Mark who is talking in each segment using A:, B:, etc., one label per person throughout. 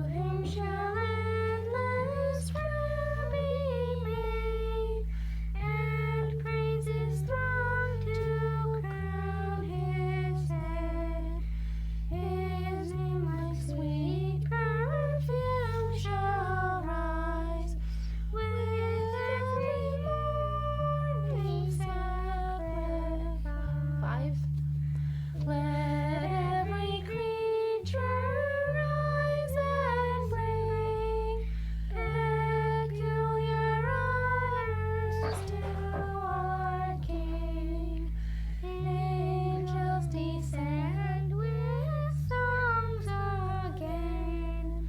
A: him shall endless prayer be made, and praises throng to crown his head. His name like sweet perfume shall rise with every morning sacrifice. 5. Let every creature rise and bring peculiar honors to our King. Angels descend with songs again,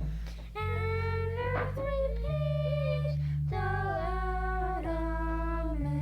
A: and earth repeat the loud Amen.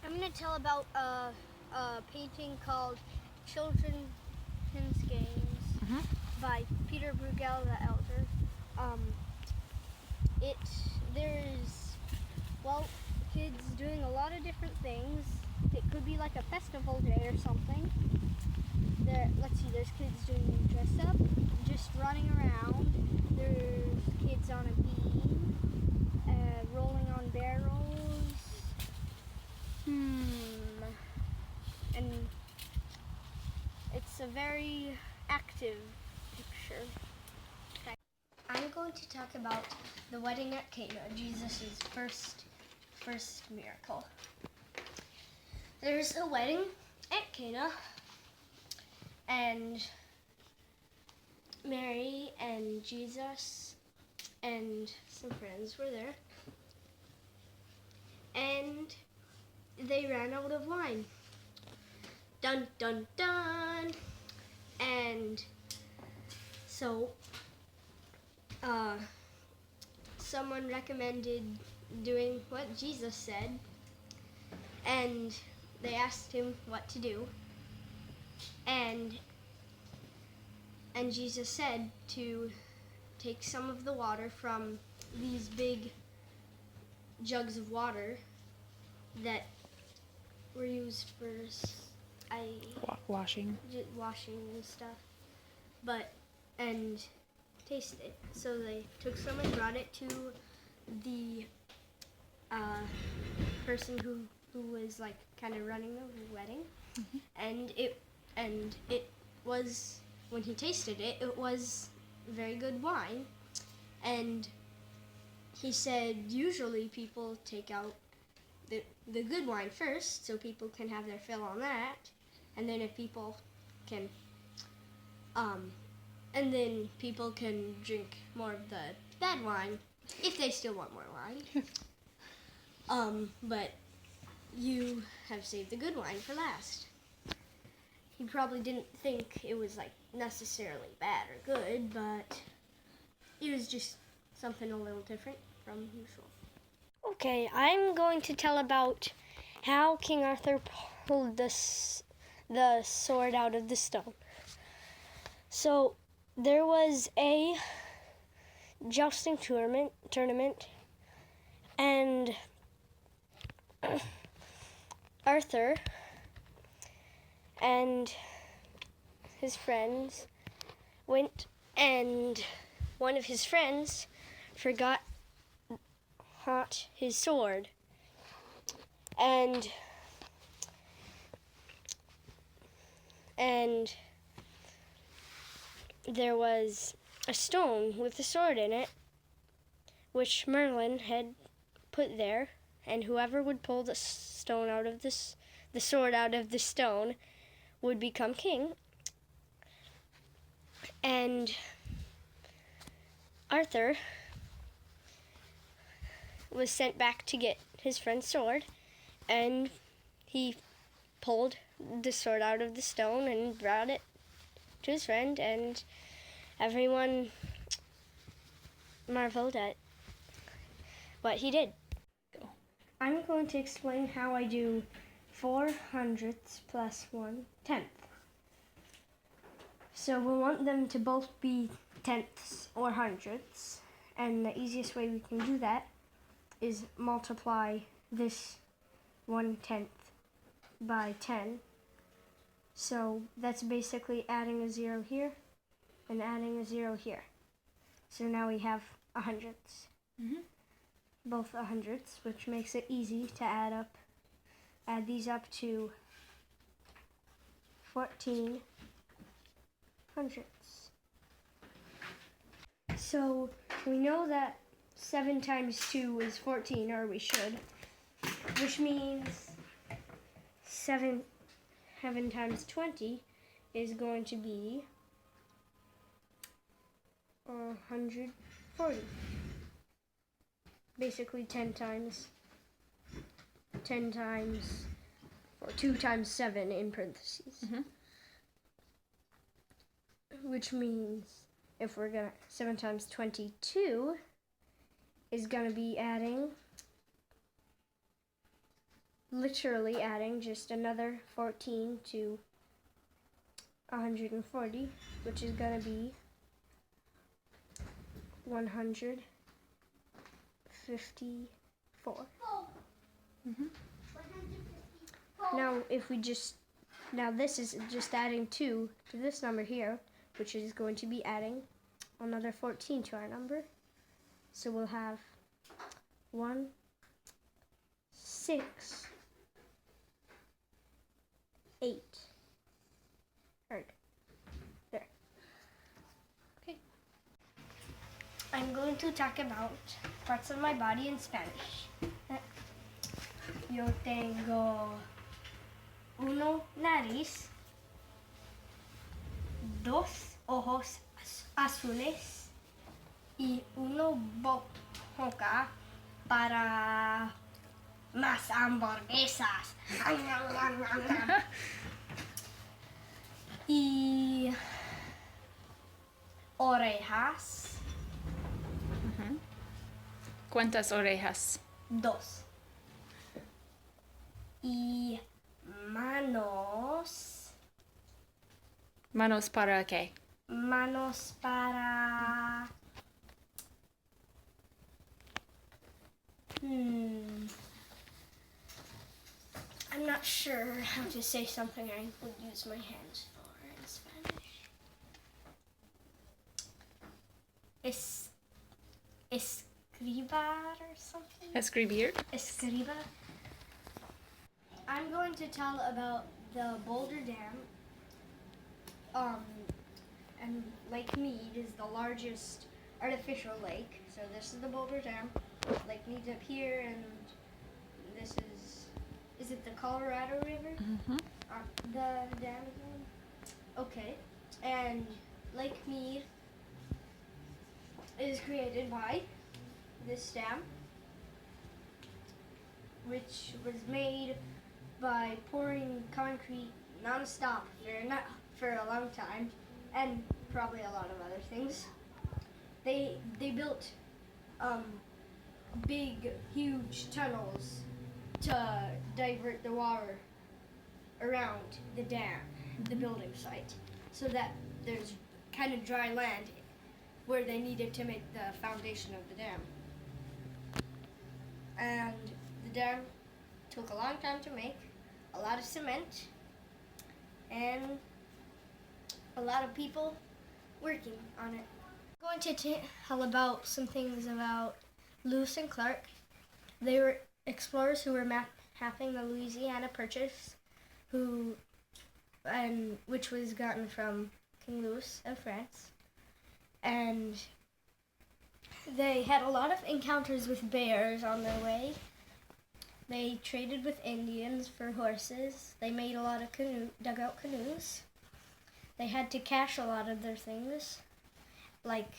A: I'm going to tell about a painting called Children's Games by Peter Bruegel the Elder. There's kids doing a lot of different things. It could be like a festival day or something. There's kids doing dress up, just running around. There's kids on a beam, rolling on barrels. And it's a very active picture. I'm going to talk about the wedding at Cana, Jesus' first miracle. There's a wedding at Cana, and Mary and Jesus and some friends were there, and they ran out of wine. Dun, dun, dun. And so someone recommended doing what Jesus said, and they asked him what to do. And Jesus said to take some of the water from these big jugs of water that were used for
B: washing
A: and stuff, and taste it. So they took some and brought it to the person who was like kind of running the wedding, and it was, when he tasted it, it was very good wine. And he said usually people take out the good wine first, so people can have their fill on that, and then if people can and then people can drink more of the bad wine if they still want more wine. But you have saved the good wine for last. He probably didn't think it was like necessarily bad or good, but it was just something a little different from usual. Okay, I'm going to tell about how King Arthur pulled the sword out of the stone. So there was a jousting tournament, and Arthur and his friends went, and one of his friends forgot his sword, and there was a stone with a sword in it, which Merlin had put there, and whoever would pull the sword out of the stone would become king. And Arthur was sent back to get his friend's sword, and he pulled the sword out of the stone and brought it to his friend, and everyone marveled at what he did. I'm going to explain how I do 4/100ths plus 1/10. So we'll want them to both be tenths or hundredths, and the easiest way we can do that is multiply this 1/10 by 10. So that's basically adding a 0 here and adding a 0 here. So now we have 100ths. Both 100ths, which makes it easy to add these up to 14 hundredths. So we know that 7 times 2 is 14, or we should, which means 7 times 20 is going to be 140. Basically 10 times, or 2 times 7 in parentheses. Which means if we're gonna, 7 times 22 is gonna be literally adding just another 14 to 140, which is gonna be 154. Now this is just adding 2 to this number here, which is going to be adding another 14 to our number. So we'll have 1, 6, 8. Right there. Okay. I'm going to talk about parts of my body in Spanish. Yo tengo uno nariz, 2 ojos azules y uno boca para más hamburguesas. Y orejas.
B: ¿Cuántas orejas?
A: 2. Y manos.
B: ¿Manos para qué?
A: Manos para... I'm not sure how to say something I would use my hands for in Spanish. Escribar or something?
B: Escribir?
A: Escriba. I'm going to tell about the Boulder Dam. And Lake Mead is the largest artificial lake. So this is the Boulder Dam. Lake Mead's up here, and this is it the Colorado River? The dam. Okay. And Lake Mead is created by this dam, which was made by pouring concrete non-stop for a long time, and probably a lot of other things. They built big, huge tunnels to divert the water around the dam, the building site, so that there's kind of dry land where they needed to make the foundation of the dam. And the dam took a long time to make, a lot of cement and a lot of people working on it. I'm going to tell about some things about Lewis and Clark. They were explorers who were mapping the Louisiana Purchase, which was gotten from King Louis of France. And they had a lot of encounters with bears on their way. They traded with Indians for horses. They made a lot of dugout canoes. They had to cache a lot of their things. Like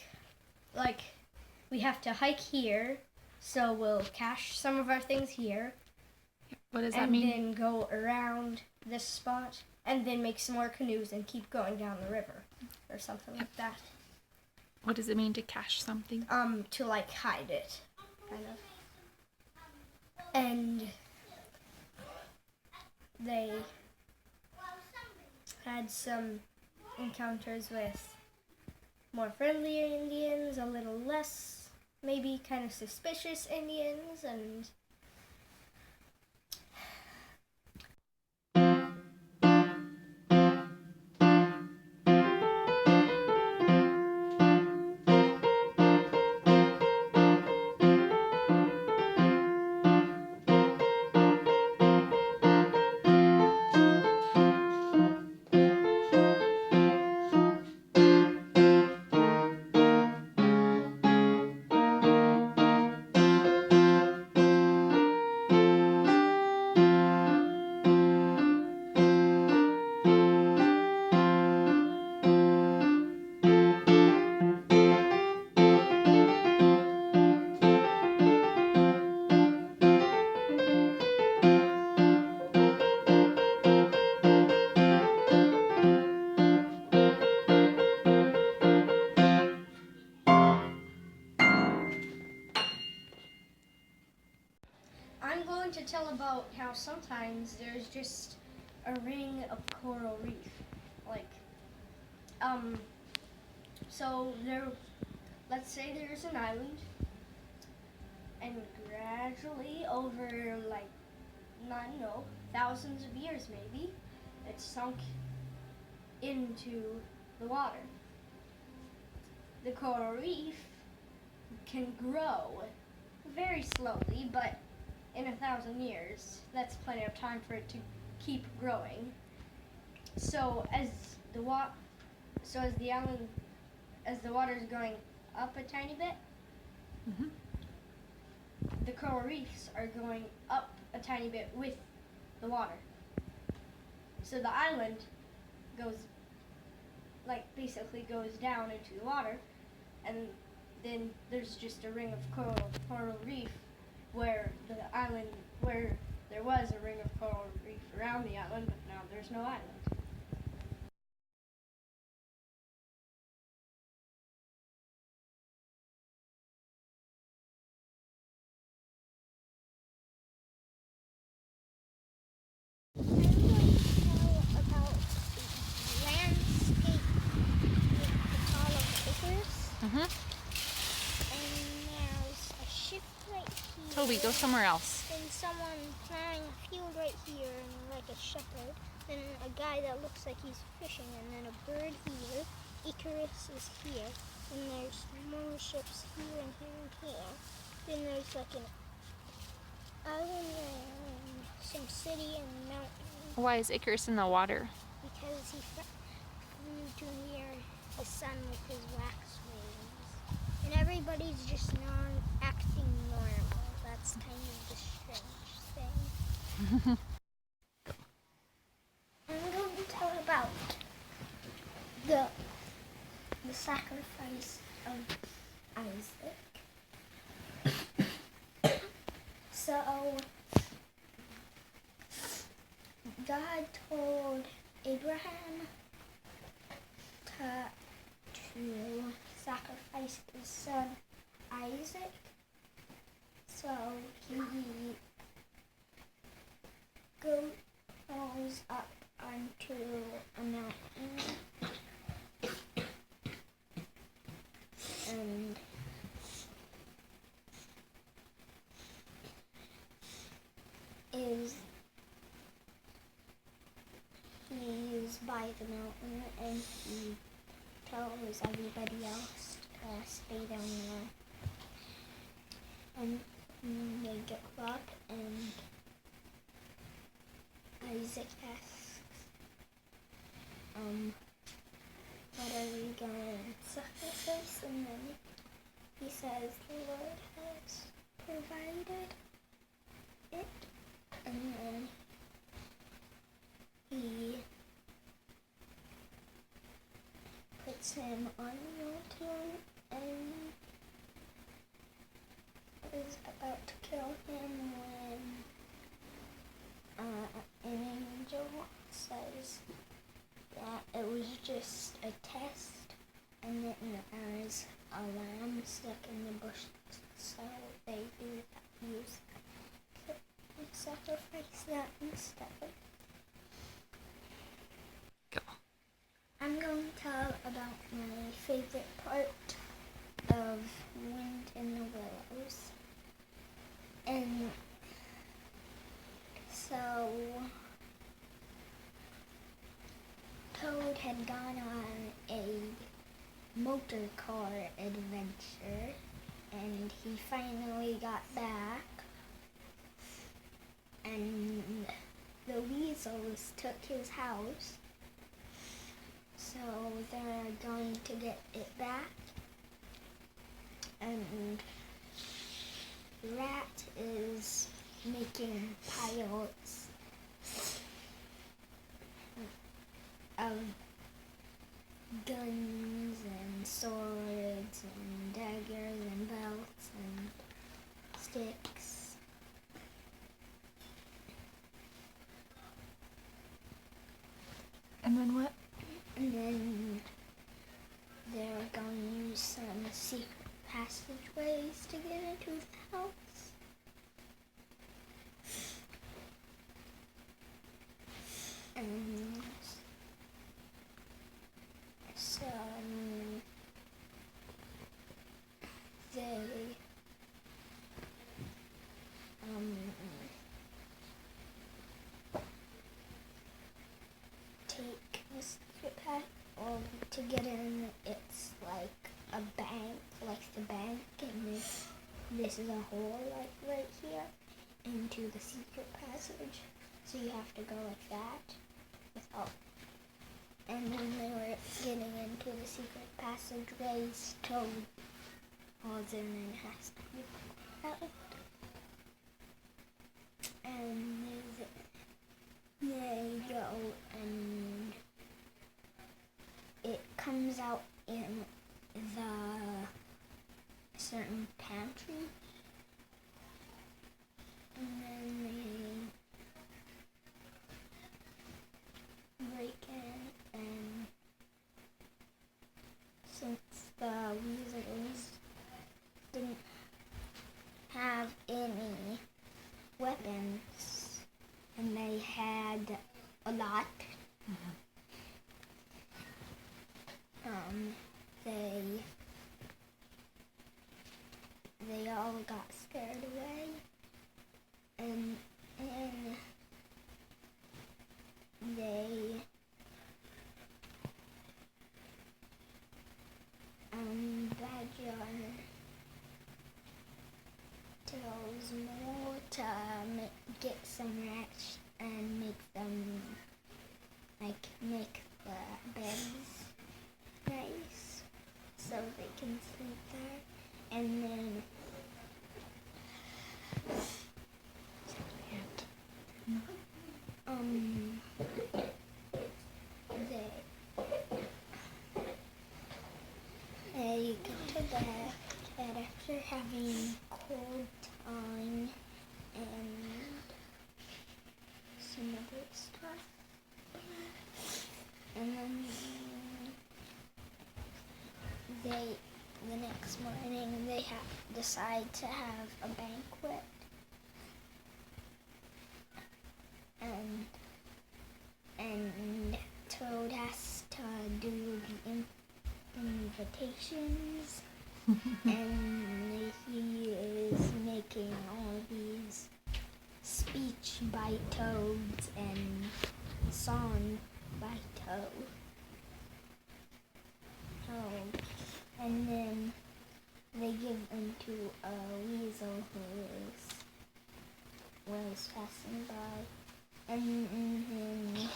A: we have to hike here, so we'll cache some of our things here.
B: What does that mean?
A: And then go around this spot, and then make some more canoes and keep going down the river, or something like that.
B: What does it mean to cache something?
A: To like hide it, kind of. And they had some encounters with more friendlier Indians, a little less, maybe kind of suspicious Indians, and I'm going to tell about how sometimes there's just a ring of coral reef. So let's say there's an island, and gradually over thousands of years maybe, it's sunk into the water. The coral reef can grow very slowly, but in 1,000 years, that's plenty of time for it to keep growing. So as the water is going up a tiny bit,
B: Mm-hmm.
A: the coral reefs are going up a tiny bit with the water. So the island basically goes down into the water, and then there's just a ring of coral reef where there was a ring of coral reef around the island, but now there's no island.
C: I'm going to tell about the landscape with the fall of Icarus.
B: Mm-hmm.
C: And there's a ship right here.
B: Toby, go somewhere else.
C: And someone plowing a field right here, and like a shepherd. Then a guy that looks like he's fishing, and then a bird here. Icarus is here. And there's more ships here and here and here. Then there's like an island and some city and mountain.
B: Why is Icarus in the water?
C: Because he flew too near the sun with his wax wings. And everybody's just acting normal. That's kind of the strange thing. I'm going to tell about the sacrifice of Isaac. So God told Abraham to sacrifice his son Isaac. So he goes up onto a mountain and is he's by the mountain and he tells everybody else to stay down there. And they get up and Isaac asks, what are we gonna sacrifice? And then he says the Lord has provided it. And then he puts him on the mountain and is about to kill him when an angel says that it was just a test, and then there's a lamb stuck in the bush, so they use that to sacrifice that instead.
B: Go.
C: I'm going to tell about my favorite part of Wind in the Willows. And so Toad had gone on a motor car adventure, and he finally got back, and the weasels took his house, so they're going to get it back. And Rat is making piles of guns and swords and daggers and belts and sticks.
B: And then what?
C: And then they're going to use some secret passageways to get into the house. And so they take the secret path. To get in, it's like a bank, like the bank, and this is a hole like right here into the secret passage. So you have to go like that without. And when they were getting into the secret passageways, Toad falls in and has to be out. And they go, and it comes out in the certain pantry, and then they break in, and since the weasels didn't have any weapons, and they had a lot, they all got scared away, and they Badger tells Mo to get some rats and make them make the beds nice so they can sleep there, and then they go to bed, and after having cold time and some other stuff, and then the next morning they decide to have a banquet, and Toad has to do the invitations, and he is making all these speech by toads and song Idaho. And then they give them to a weasel who was passing by. And then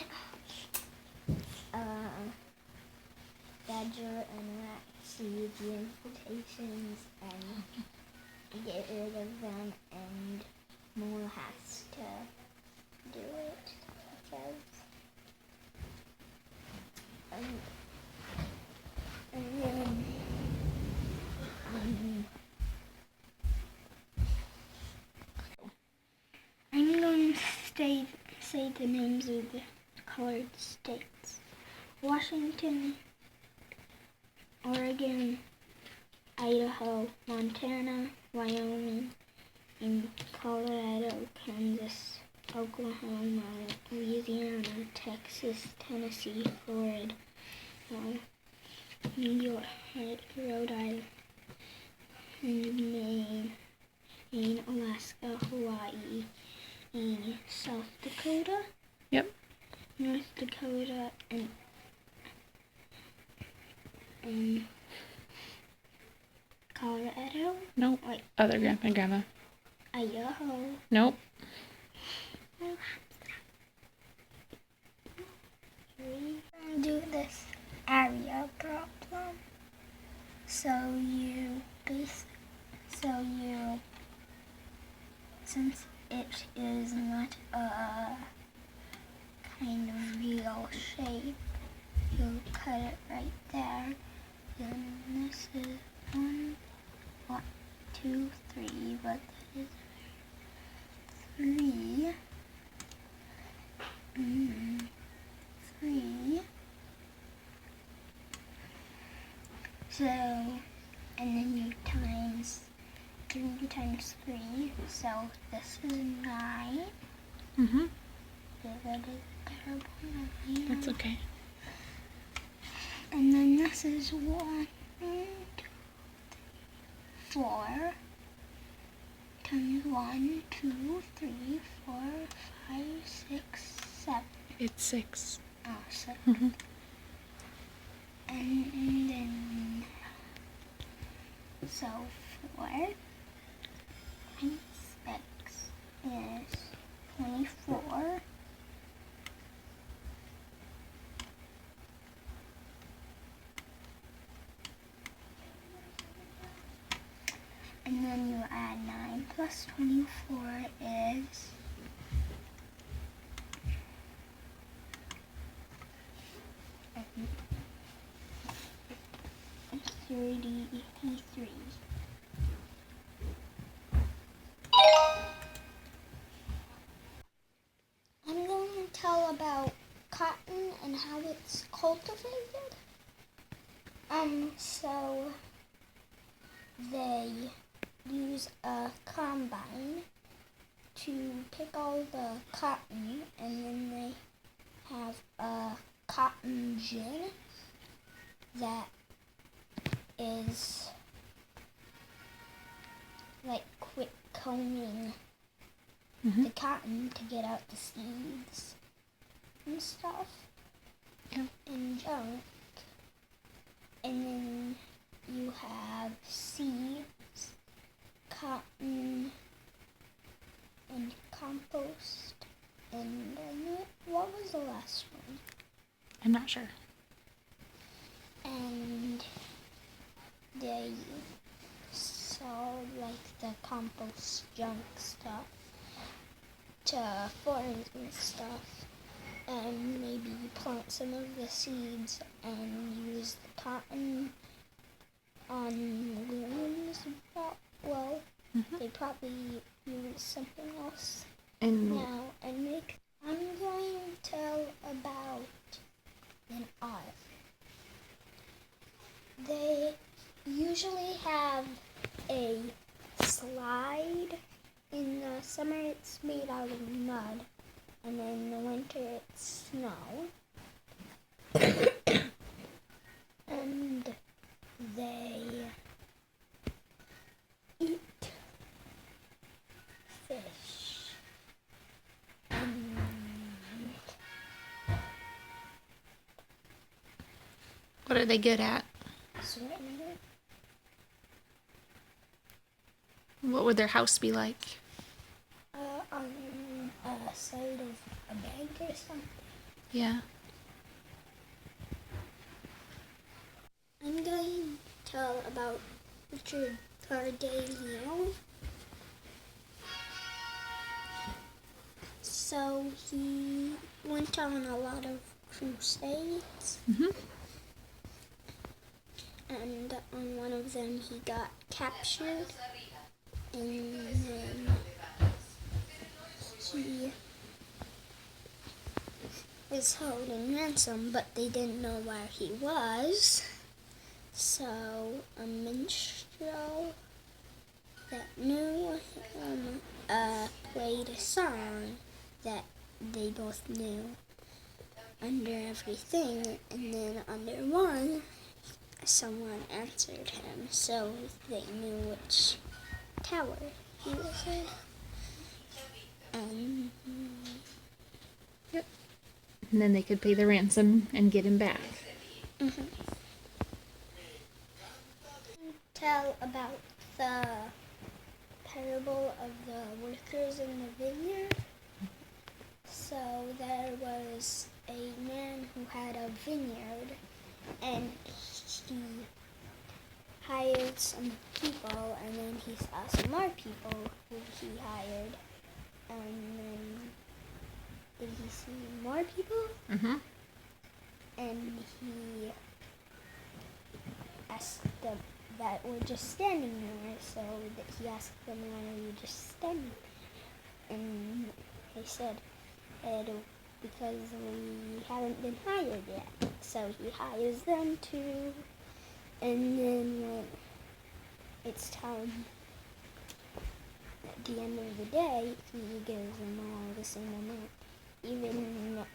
C: Badger and Rat see the invitations and get rid of them, and Mole has to do it because and then I'm going to say the names of the colored states: Washington, Oregon, Idaho, Montana, Wyoming, and Colorado, Kansas, Oklahoma, Louisiana, Texas, Tennessee, Florida, New York, Rhode Island, and Maine, Alaska, Hawaii, and South Dakota.
B: Yep.
C: North Dakota, and Colorado.
B: Nope.
C: Wait.
B: Other grandpa and grandma.
C: Idaho.
B: Nope.
C: We do this area problem. Since it is not a kind of real shape, you cut it right there. Then this is 1, 2, 3, but that is 3. 3. So, and then you times 3 times 3. So this is 9.
B: Mm-hmm.
C: That is a terrible 9.
B: That's okay.
C: And then this is 1, 2, 4 times 1, 2, 3, 4, 5, 6, 7.
B: It's 6.
C: Oh, 6.
B: Mm-hmm.
C: And then, so 4 times 6 is 24. And then you add 9 plus 24 is 83. I'm going to tell about cotton and how it's cultivated. So they use a combine to pick all the cotton, and then they have a cotton gin that is like quick combing the cotton to get out the seeds and stuff.
B: Yeah.
C: And junk. And then you have seeds, cotton, and compost. And what was the last one?
B: I'm not sure.
C: And they sell like the compost junk stuff to farms and stuff, and maybe plant some of the seeds and use the cotton on looms. Well, they probably use something else
B: And
C: now and make. I'm going to tell about an art. They usually have a slide. In the summer it's made out of mud, and in the winter it's snow. And they eat fish.
B: What are they good at?
C: Swimming.
B: What would their house be like?
C: On a side of a bank or something.
B: Yeah.
C: I'm going to tell about Richard Cardale. So he went on a lot of crusades,
B: Mhm.
C: and on one of them he got captured, and then he was held in ransom, but they didn't know where he was. So a minstrel that knew him played a song that they both knew under everything, and then under one, someone answered him, so they knew which tower he was in. And
B: And then they could pay the ransom and get him back.
C: Tell about the parable of the workers in the vineyard. So there was a man who had a vineyard, and he hired some people, and then he saw some more people who he hired, and then did he see more people?
B: Mhm.
C: And he asked them that were just standing there, so that he asked them, why are you just standing? And they said, because we haven't been hired yet. So he hires them too, and then when it's time at the end of the day, he gives them all the same amount, even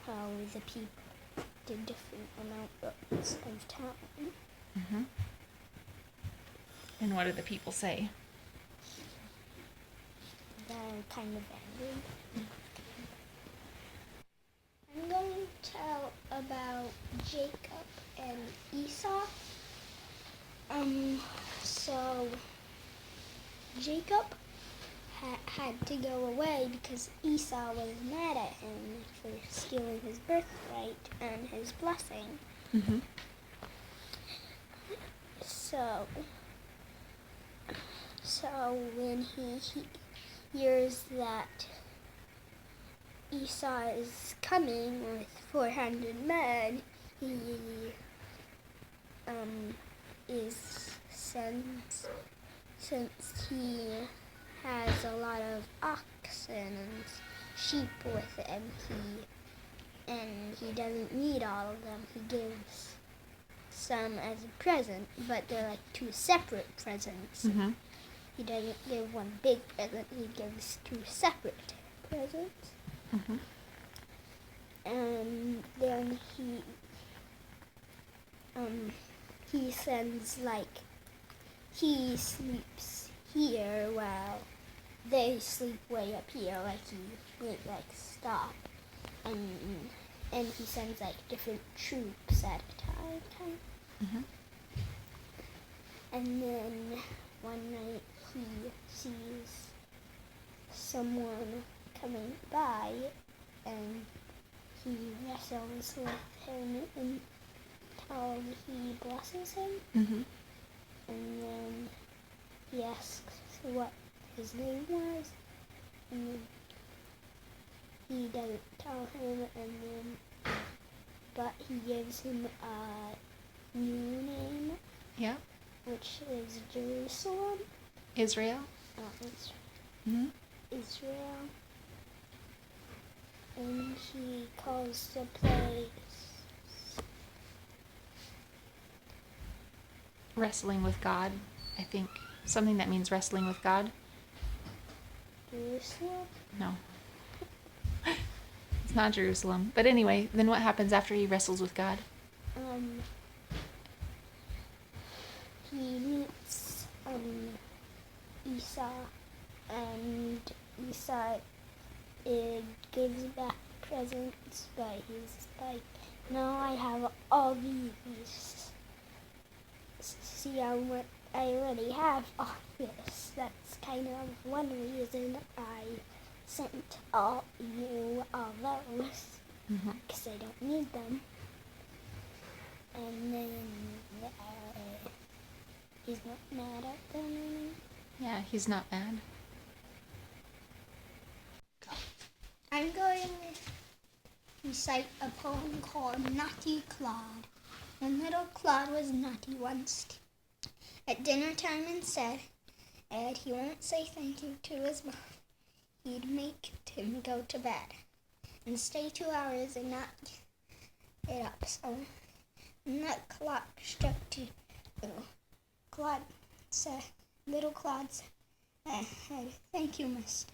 C: how the people did different amounts of time.
B: Mhm. And what do the people say?
C: They're kind of angry. I'm going to tell about Jacob and Esau. So Jacob had to go away because Esau was mad at him for stealing his birthright and his blessing.
B: Mhm.
C: So when he hears that Esau is coming with 400 men, he since he has a lot of oxen and sheep with him, he doesn't need all of them. He gives some as a present, but they're like two separate presents.
B: Mhm.
C: He doesn't give one big present, he gives two separate presents.
B: Mhm.
C: And then he sends, he sleeps here while they sleep way up here, he would stop. And he sends different troops at a time.
B: Mhm.
C: And then one night he sees someone coming by, and he wrestles with him until he blesses him.
B: Mhm.
C: And then he asks what his name was, and then he doesn't tell him, but he gives him a new name,
B: Yeah.
C: which is Jerusalem.
B: Israel.
C: It's
B: Mhm.
C: Israel. And he calls the place
B: Wrestling with God, I think. Something that means wrestling with God.
C: Jerusalem.
B: No. It's not Jerusalem. But anyway, then what happens after he wrestles with God?
C: He meets Esau, and Esau gives back presents, but he's like, no, I have all these. See how much I already have all this. That's kind of one reason I sent you all those, because I don't need them. And then he's not mad at them.
B: Yeah, he's not mad.
C: I'm going to recite a poem called Naughty Claude. When little Claude was naughty once at dinner time and said, Ed, he won't say thank you to his mom. He'd make him go to bed and stay 2 hours and not get up. So when that clock struck 2, little Claude said, thank you, Mr.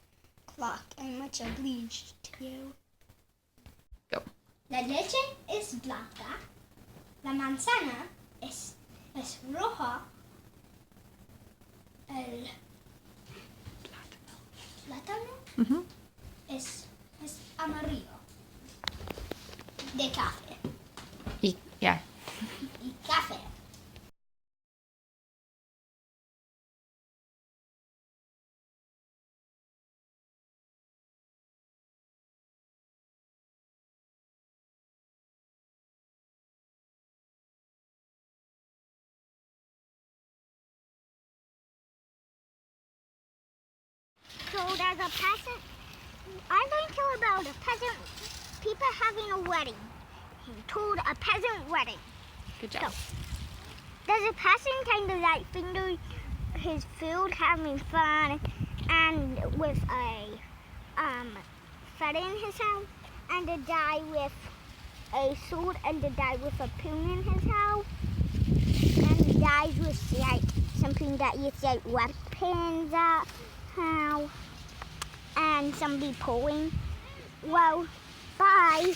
C: Clock. I'm much obliged to you.
B: Go.
C: La leche es blanca. La manzana es roja. El plátano es amarillo. De café.
B: Yeah.
C: Y café. So there's a peasant. I'm going to tell about a peasant, people having a wedding. He told a peasant wedding.
B: Good job.
C: So, there's a peasant kind of like finger his food, having fun, and with a feather in his hand, and a guy with a sword, and a guy with a pin in his hand, and the guy with like something that is like weapons at how, and somebody pulling. Well, bye.